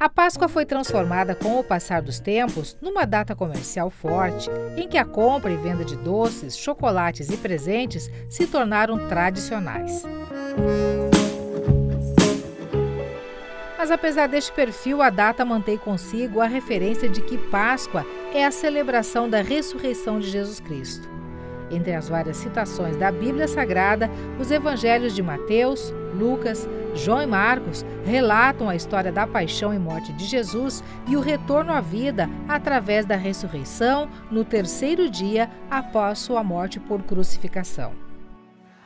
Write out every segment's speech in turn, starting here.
A Páscoa foi transformada com o passar dos tempos numa data comercial forte, em que a compra e venda de doces, chocolates e presentes se tornaram tradicionais. Mas apesar deste perfil, a data mantém consigo a referência de que Páscoa é a celebração da ressurreição de Jesus Cristo. Entre as várias citações da Bíblia Sagrada, os evangelhos de Mateus, Lucas, João e Marcos relatam a história da paixão e morte de Jesus e o retorno à vida através da ressurreição no terceiro dia após sua morte por crucificação.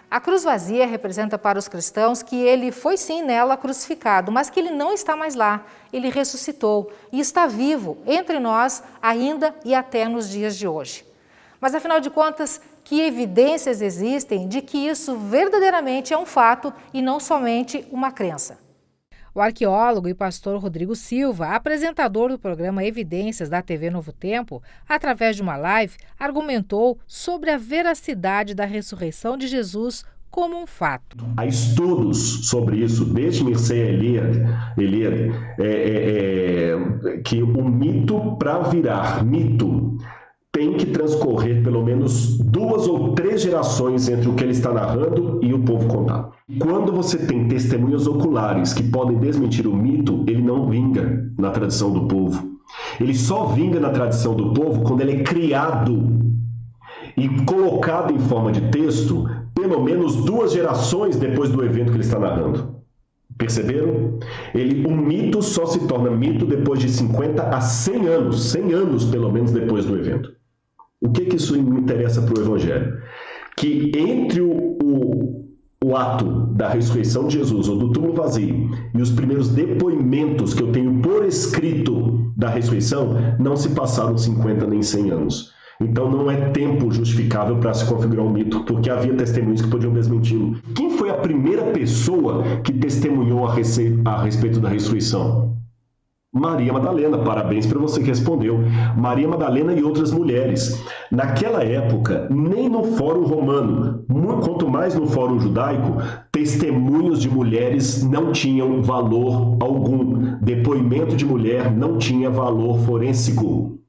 A cruz vazia representa para os cristãos que ele foi sim nela crucificado, mas que ele não está mais lá. Ele ressuscitou e está vivo entre nós ainda e até nos dias de hoje. Mas afinal de contas, que evidências existem de que isso verdadeiramente é um fato e não somente uma crença? O arqueólogo e pastor Rodrigo Silva, apresentador do programa Evidências da TV Novo Tempo, através de uma live, argumentou sobre a veracidade da ressurreição de Jesus como um fato. Há estudos sobre isso, desde Mircea Eliade, que o mito, para virar mito, tem que transcorrer pelo menos 2 ou 3 gerações entre o que ele está narrando e o povo contar. Quando você tem testemunhas oculares que podem desmentir o mito, ele não vinga na tradição do povo. Ele só vinga na tradição do povo quando ele é criado e colocado em forma de texto pelo menos 2 gerações depois do evento que ele está narrando. Perceberam? O mito só se torna mito depois de 50 a 100 anos, 100 anos pelo menos depois do evento. O que isso interessa para o Evangelho? Que entre o ato da ressurreição de Jesus, ou do túmulo vazio, e os primeiros depoimentos que eu tenho por escrito da ressurreição, não se passaram 50 nem 100 anos. Então não é tempo justificável para se configurar um mito, porque havia testemunhos que podiam desmenti-lo. Quem foi a primeira pessoa que testemunhou a respeito da ressurreição? Maria Madalena, parabéns para você que respondeu. Maria Madalena e outras mulheres. Naquela época, nem no Fórum Romano, quanto mais no Fórum Judaico, testemunhos de mulheres não tinham valor algum. Depoimento de mulher não tinha valor forênsico.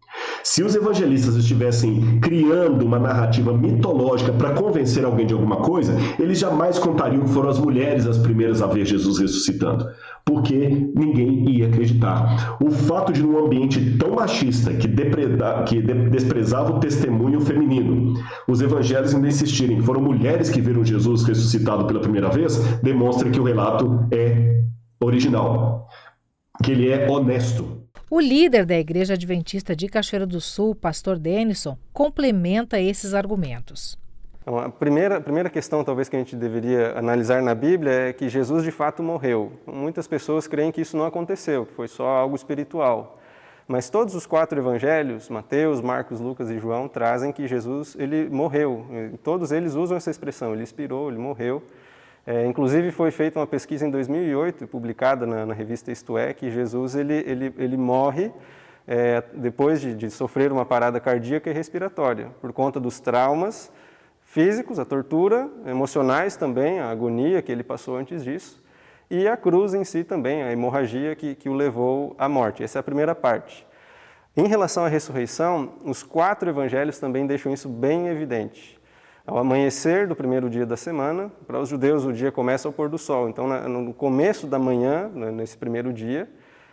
Se os evangelistas estivessem criando uma narrativa mitológica para convencer alguém de alguma coisa, eles jamais contariam que foram as mulheres as primeiras a ver Jesus ressuscitando, porque ninguém ia acreditar. O fato de, num ambiente tão machista que desprezava o testemunho feminino, os evangelhos ainda insistirem que foram mulheres que viram Jesus ressuscitado pela primeira vez, demonstra que o relato é original, que ele é honesto. O líder da Igreja Adventista de Cachoeira do Sul, pastor Denison, complementa esses argumentos. Então, a primeira questão talvez que a gente deveria analisar na Bíblia é que Jesus de fato morreu. Muitas pessoas creem que isso não aconteceu, que foi só algo espiritual. Mas todos os 4 evangelhos, Mateus, Marcos, Lucas e João, trazem que Jesus ele morreu. Todos eles usam essa expressão, ele expirou, ele morreu. Inclusive foi feita uma pesquisa em 2008, publicada na revista Isto É, que Jesus ele morre depois de sofrer uma parada cardíaca e respiratória, por conta dos traumas físicos, a tortura, emocionais também, a agonia que ele passou antes disso, e a cruz em si também, a hemorragia que o levou à morte. Essa é a primeira parte. Em relação à ressurreição, os 4 evangelhos também deixam isso bem evidente. Ao amanhecer do primeiro dia da semana, para os judeus o dia começa ao pôr do sol. Então, no começo da manhã, nesse primeiro dia,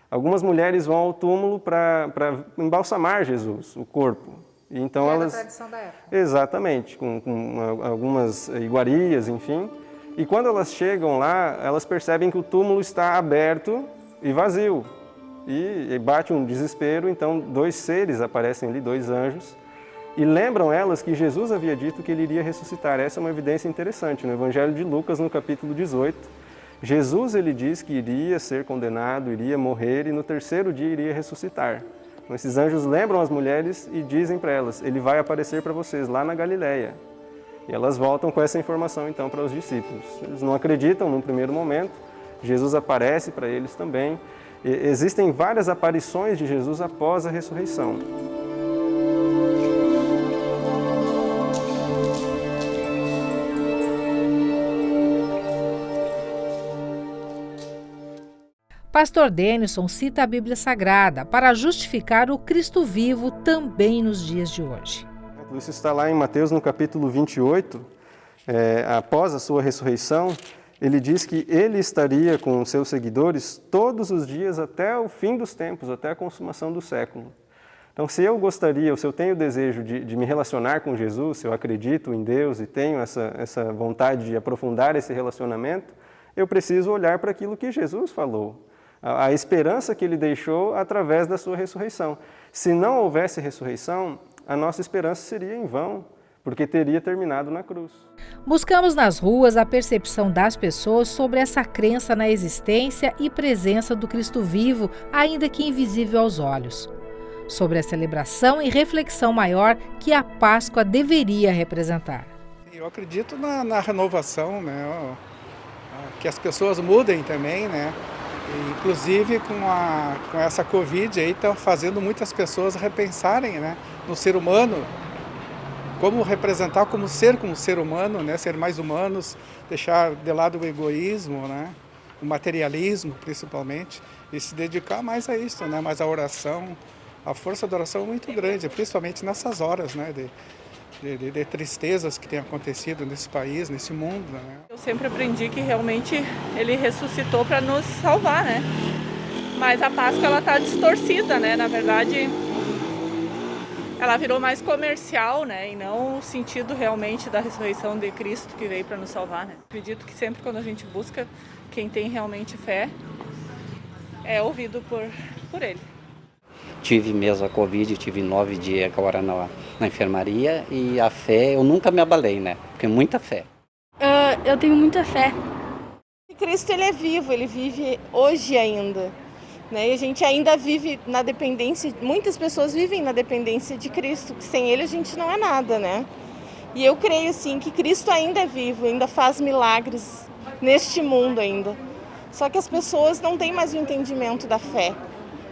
algumas mulheres vão ao túmulo para embalsamar Jesus, o corpo. E então a tradição da época. Exatamente, com algumas iguarias, enfim. E quando elas chegam lá, elas percebem que o túmulo está aberto e vazio. E bate um desespero, então 2 seres aparecem ali, 2 anjos, e lembram elas que Jesus havia dito que ele iria ressuscitar. Essa é uma evidência interessante. No Evangelho de Lucas, no capítulo 18, Jesus ele diz que iria ser condenado, iria morrer e no terceiro dia iria ressuscitar. Então, esses anjos lembram as mulheres e dizem para elas, ele vai aparecer para vocês lá na Galileia. E elas voltam com essa informação então para os discípulos. Eles não acreditam num primeiro momento, Jesus aparece para eles também. E existem várias aparições de Jesus após a ressurreição. Pastor Denison cita a Bíblia Sagrada para justificar o Cristo vivo também nos dias de hoje. Isso está lá em Mateus, no capítulo 28, após a sua ressurreição, ele diz que ele estaria com os seus seguidores todos os dias até o fim dos tempos, até a consumação do século. Então, se eu gostaria, ou se eu tenho o desejo de me relacionar com Jesus, se eu acredito em Deus e tenho essa vontade de aprofundar esse relacionamento, eu preciso olhar para aquilo que Jesus falou, a esperança que ele deixou através da sua ressurreição. Se não houvesse ressurreição, a nossa esperança seria em vão, porque teria terminado na cruz. Buscamos nas ruas a percepção das pessoas sobre essa crença na existência e presença do Cristo vivo, ainda que invisível aos olhos. Sobre a celebração e reflexão maior que a Páscoa deveria representar. Eu acredito na renovação, né? Que as pessoas mudem também, né? E, inclusive com essa Covid aí está fazendo muitas pessoas repensarem, né? No ser humano, como representar como ser humano, né? Ser mais humanos, deixar de lado o egoísmo, né? O materialismo principalmente, e se dedicar mais a isso, né? Mais à oração. A força da oração é muito grande, principalmente nessas horas, né, de tristezas que têm acontecido nesse país, nesse mundo, né? Eu sempre aprendi que realmente ele ressuscitou para nos salvar, né? Mas a Páscoa ela está distorcida, né? Na verdade, ela virou mais comercial, né? E não o sentido realmente da ressurreição de Cristo que veio para nos salvar, né? Acredito que sempre quando a gente busca quem tem realmente fé, é ouvido por ele. Tive mesmo a Covid, tive 9 dias agora na enfermaria e a fé, eu nunca me abalei, né? Porque muita fé. Eu tenho muita fé. Cristo ele é vivo, ele vive hoje ainda, né? E a gente ainda vive na dependência, muitas pessoas vivem na dependência de Cristo, que sem ele a gente não é nada, né? E eu creio sim que Cristo ainda é vivo, ainda faz milagres neste mundo ainda. Só que as pessoas não têm mais o entendimento da fé.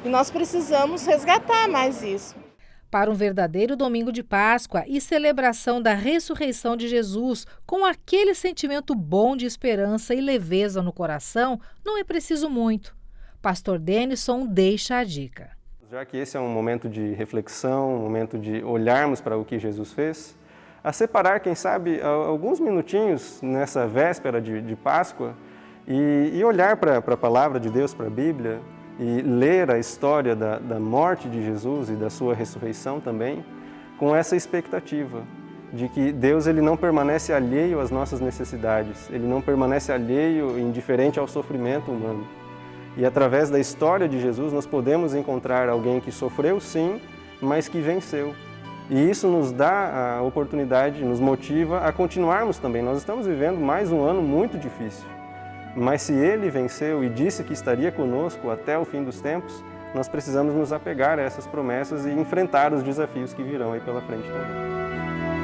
E nós precisamos resgatar mais isso. Para um verdadeiro domingo de Páscoa e celebração da ressurreição de Jesus, com aquele sentimento bom de esperança e leveza no coração, não é preciso muito. Pastor Denison deixa a dica. Já que esse é um momento de reflexão, um momento de olharmos para o que Jesus fez, a separar, quem sabe, alguns minutinhos nessa véspera de Páscoa e olhar para a palavra de Deus, para a Bíblia, e ler a história da morte de Jesus e da sua ressurreição também, com essa expectativa de que Deus ele não permanece alheio às nossas necessidades, ele não permanece alheio, indiferente ao sofrimento humano. E através da história de Jesus nós podemos encontrar alguém que sofreu sim, mas que venceu. E isso nos dá a oportunidade, nos motiva a continuarmos também. Nós estamos vivendo mais um ano muito difícil. Mas se ele venceu e disse que estaria conosco até o fim dos tempos, nós precisamos nos apegar a essas promessas e enfrentar os desafios que virão aí pela frente também.